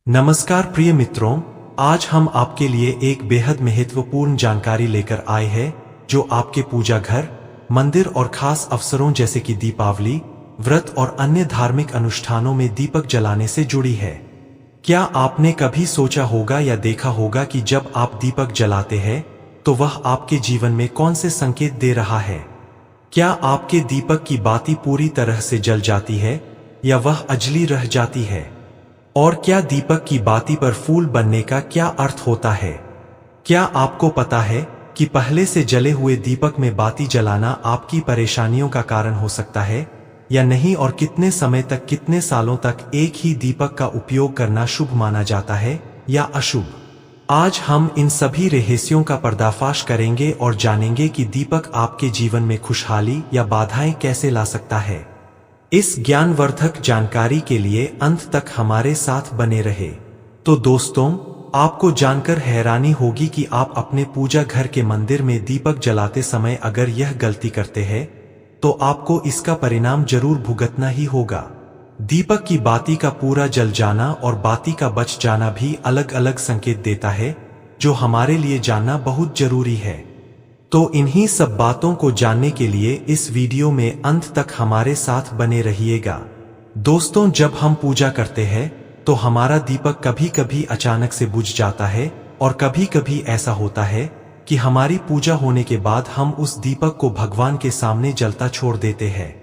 नमस्कार प्रिय मित्रों, आज हम आपके लिए एक बेहद महत्वपूर्ण जानकारी लेकर आए हैं जो आपके पूजा घर, मंदिर और खास अवसरों जैसे कि दीपावली, व्रत और अन्य धार्मिक अनुष्ठानों में दीपक जलाने से जुड़ी है। क्या आपने कभी सोचा होगा या देखा होगा कि जब आप दीपक जलाते हैं तो वह आपके जीवन में कौन से संकेत दे रहा है? क्या आपके दीपक की बाती पूरी तरह से जल जाती है या वह अजली रह जाती है? और क्या दीपक की बाती पर फूल बनने का क्या अर्थ होता है? क्या आपको पता है कि पहले से जले हुए दीपक में बाती जलाना आपकी परेशानियों का कारण हो सकता है या नहीं, और कितने समय तक, कितने सालों तक एक ही दीपक का उपयोग करना शुभ माना जाता है या अशुभ? आज हम इन सभी रहस्यों का पर्दाफाश करेंगे और जानेंगे कि दीपक आपके जीवन में खुशहाली या बाधाएं कैसे ला सकता है। इस ज्ञानवर्धक जानकारी के लिए अंत तक हमारे साथ बने रहे। तो दोस्तों, आपको जानकर हैरानी होगी कि आप अपने पूजा घर के मंदिर में दीपक जलाते समय अगर यह गलती करते हैं तो आपको इसका परिणाम जरूर भुगतना ही होगा। दीपक की बाती का पूरा जल जाना और बाती का बच जाना भी अलग अलग संकेत देता है, जो हमारे लिए जानना बहुत जरूरी है। तो इन्हीं सब बातों को जानने के लिए इस वीडियो में अंत तक हमारे साथ बने रहिएगा। दोस्तों, जब हम पूजा करते हैं तो हमारा दीपक कभी कभी अचानक से बुझ जाता है और कभी कभी ऐसा होता है कि हमारी पूजा होने के बाद हम उस दीपक को भगवान के सामने जलता छोड़ देते हैं।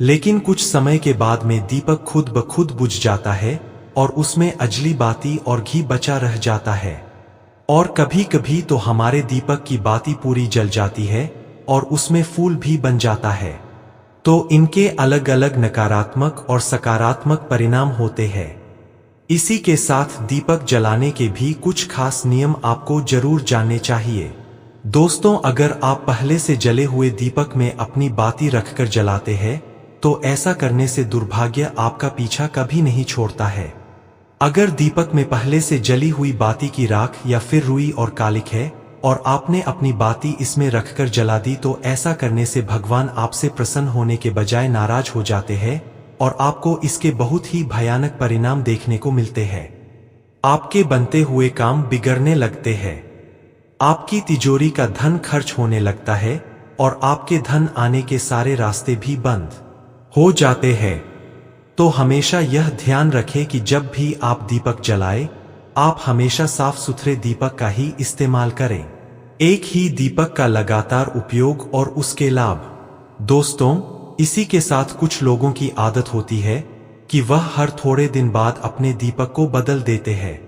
लेकिन कुछ समय के बाद में दीपक खुद ब खुद बुझ जाता है और उसमें अजली बाती और घी बचा रह जाता है। और कभी कभी तो हमारे दीपक की बाती पूरी जल जाती है और उसमें फूल भी बन जाता है। तो इनके अलग अलग नकारात्मक और सकारात्मक परिणाम होते हैं। इसी के साथ दीपक जलाने के भी कुछ खास नियम आपको जरूर जानने चाहिए। दोस्तों, अगर आप पहले से जले हुए दीपक में अपनी बाती रखकर जलाते हैं तो ऐसा करने से दुर्भाग्य आपका पीछा कभी नहीं छोड़ता है। अगर दीपक में पहले से जली हुई बाती की राख या फिर रुई और कालिक है और आपने अपनी बाती इसमें रखकर जला दी तो ऐसा करने से भगवान आपसे प्रसन्न होने के बजाय नाराज हो जाते हैं और आपको इसके बहुत ही भयानक परिणाम देखने को मिलते हैं। आपके बनते हुए काम बिगड़ने लगते हैं, आपकी तिजोरी का धन खर्च होने लगता है और आपके धन आने के सारे रास्ते भी बंद हो जाते हैं। तो हमेशा यह ध्यान रखें कि जब भी आप दीपक जलाएं, आप हमेशा साफ सुथरे दीपक का ही इस्तेमाल करें। एक ही दीपक का लगातार उपयोग और उसके लाभ। दोस्तों, इसी के साथ कुछ लोगों की आदत होती है कि वह हर थोड़े दिन बाद अपने दीपक को बदल देते हैं।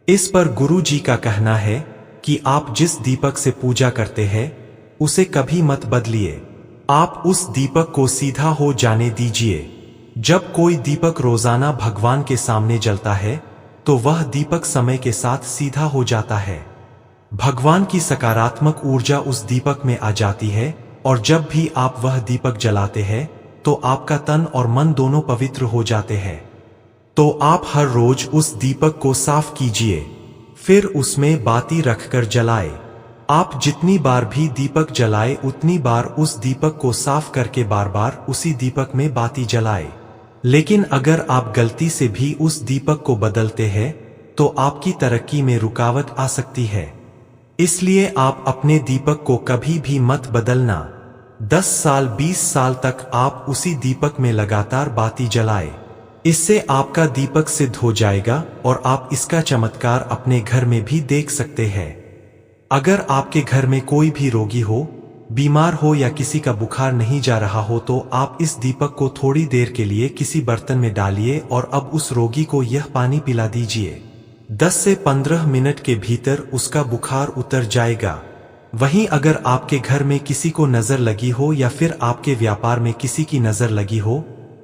इस पर गुरु जी का कहना है कि आप जिस दीपक से पूजा करते हैं उसे कभी मत बदलिए। आप उस दीपक को सीधा हो जाने दीजिए। जब कोई दीपक रोजाना भगवान के सामने जलता है तो वह दीपक समय के साथ सीधा हो जाता है। भगवान की सकारात्मक ऊर्जा उस दीपक में आ जाती है और जब भी आप वह दीपक जलाते हैं तो आपका तन और मन दोनों पवित्र हो जाते हैं। तो आप हर रोज उस दीपक को साफ कीजिए, फिर उसमें बाती रखकर जलाए। आप जितनी बार भी दीपक जलाए उतनी बार उस दीपक को साफ करके बार बार उसी दीपक में बाती जलाए। लेकिन अगर आप गलती से भी उस दीपक को बदलते हैं तो आपकी तरक्की में रुकावट आ सकती है। इसलिए आप अपने दीपक को कभी भी मत बदलना। 10 साल 20 साल तक आप उसी दीपक में लगातार बाती जलाए। इससे आपका दीपक सिद्ध हो जाएगा और आप इसका चमत्कार अपने घर में भी देख सकते हैं। अगर आपके घर में कोई भी रोगी हो, बीमार हो या किसी का बुखार नहीं जा रहा हो तो आप इस दीपक को थोड़ी देर के लिए किसी बर्तन में डालिए और अब उस रोगी को यह पानी पिला दीजिए। 10 से 15 मिनट के भीतर उसका बुखार उतर जाएगा। वहीं अगर आपके घर में किसी को नजर लगी हो या फिर आपके व्यापार में किसी की नजर लगी हो,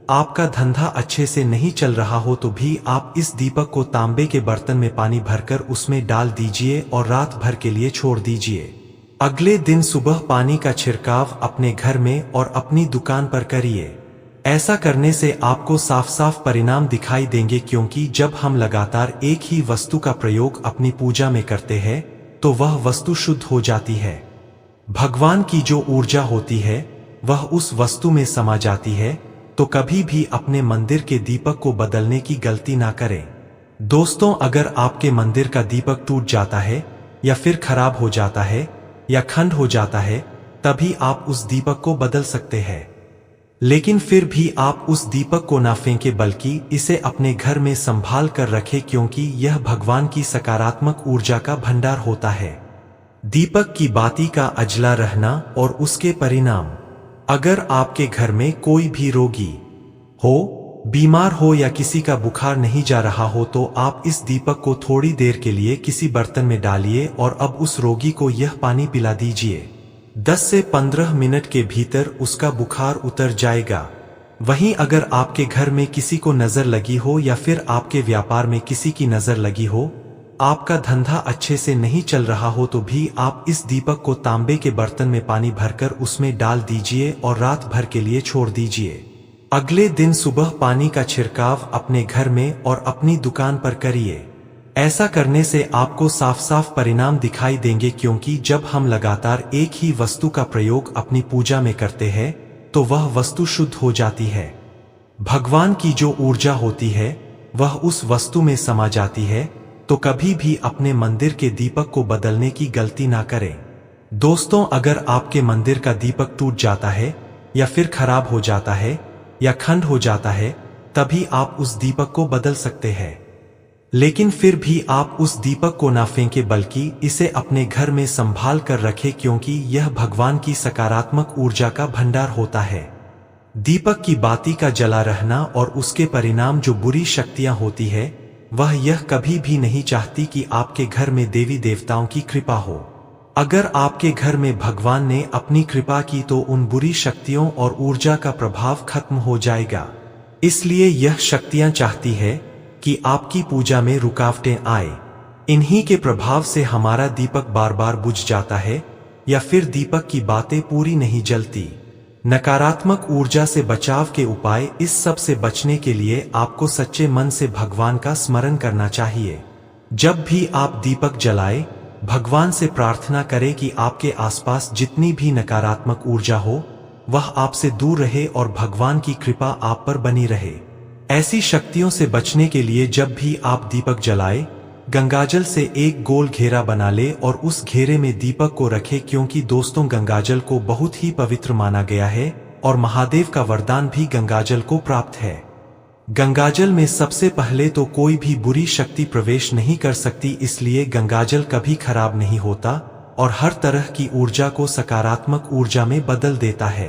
आपका धंधा अच्छे से नहीं चल रहा हो तो भी आप इस दीपक को तांबे के बर्तन में पानी भरकर उसमें डाल दीजिए और रात भर के लिए छोड़ दीजिए। अगले दिन सुबह पानी का छिड़काव अपने घर में और अपनी दुकान पर करिए। ऐसा करने से आपको साफ साफ परिणाम दिखाई देंगे, क्योंकि जब हम लगातार एक ही वस्तु का प्रयोग अपनी पूजा में करते हैं तो वह वस्तु शुद्ध हो जाती है। भगवान की जो ऊर्जा होती है वह उस वस्तु में समा जाती है। तो कभी भी अपने मंदिर के दीपक को बदलने की गलती ना करें। दोस्तों, अगर आपके मंदिर का दीपक टूट जाता है या फिर खराब हो जाता है या खंड हो जाता है, तभी आप उस दीपक को बदल सकते हैं। लेकिन फिर भी आप उस दीपक को ना फेंके, बल्कि इसे अपने घर में संभाल कर रखें, क्योंकि यह भगवान की सकारात्मक ऊर्जा का भंडार होता है। दीपक की बाती का अजला रहना और उसके परिणाम। अगर आपके घर में कोई भी रोगी हो, बीमार हो या किसी का बुखार नहीं जा रहा हो, तो आप इस दीपक को थोड़ी देर के लिए किसी बर्तन में डालिए और अब उस रोगी को यह पानी पिला दीजिए। 10 से 15 मिनट के भीतर उसका बुखार उतर जाएगा। वहीं अगर आपके घर में किसी को नजर लगी हो या फिर आपके व्यापार में किसी की नजर लगी हो, आपका धंधा अच्छे से नहीं चल रहा हो, तो भी आप इस दीपक को तांबे के बर्तन में पानी भरकर उसमें डाल दीजिए और रात भर के लिए छोड़ दीजिए। अगले दिन सुबह पानी का छिड़काव अपने घर में और अपनी दुकान पर करिए। ऐसा करने से आपको साफ साफ परिणाम दिखाई देंगे, क्योंकि जब हम लगातार एक ही वस्तु का प्रयोग अपनी पूजा में करते हैं तो वह वस्तु शुद्ध हो जाती है। भगवान की जो ऊर्जा होती है वह उस वस्तु में समा जाती है। तो कभी भी अपने मंदिर के दीपक को बदलने की गलती ना करें। दोस्तों, अगर आपके मंदिर का दीपक टूट जाता है या फिर खराब हो जाता है या खंड हो जाता है, तभी आप उस दीपक को बदल सकते हैं। लेकिन फिर भी आप उस दीपक को ना फेंके, बल्कि इसे अपने घर में संभाल कर रखें, क्योंकि यह भगवान की सकारात्मक ऊर्जा का भंडार होता है। दीपक की बाती का जला रहना और उसके परिणाम जो बुरी शक्तियां होती है, वह यह कभी भी नहीं चाहती कि आपके घर में देवी देवताओं की कृपा हो। अगर आपके घर में भगवान ने अपनी कृपा की तो उन बुरी शक्तियों और ऊर्जा का प्रभाव खत्म हो जाएगा। इसलिए यह शक्तियां चाहती है कि आपकी पूजा में रुकावटें आए। इन्हीं के प्रभाव से हमारा दीपक बार बार बुझ जाता है या फिर दीपक की बातें पूरी नहीं जलती। नकारात्मक ऊर्जा से बचाव के उपाय। इस सब से बचने के लिए आपको सच्चे मन से भगवान का स्मरण करना चाहिए। जब भी आप दीपक जलाएं, भगवान से प्रार्थना करें कि आपके आसपास जितनी भी नकारात्मक ऊर्जा हो वह आपसे दूर रहे और भगवान की कृपा आप पर बनी रहे। ऐसी शक्तियों से बचने के लिए जब भी आप दीपक जलाएं, गंगाजल से एक गोल घेरा बना ले और उस घेरे में दीपक को रखें, क्योंकि दोस्तों गंगाजल को बहुत ही पवित्र माना गया है और महादेव का वरदान भी गंगाजल को प्राप्त है। गंगाजल में सबसे पहले तो कोई भी बुरी शक्ति प्रवेश नहीं कर सकती, इसलिए गंगाजल कभी खराब नहीं होता और हर तरह की ऊर्जा को सकारात्मक ऊर्जा में बदल देता है।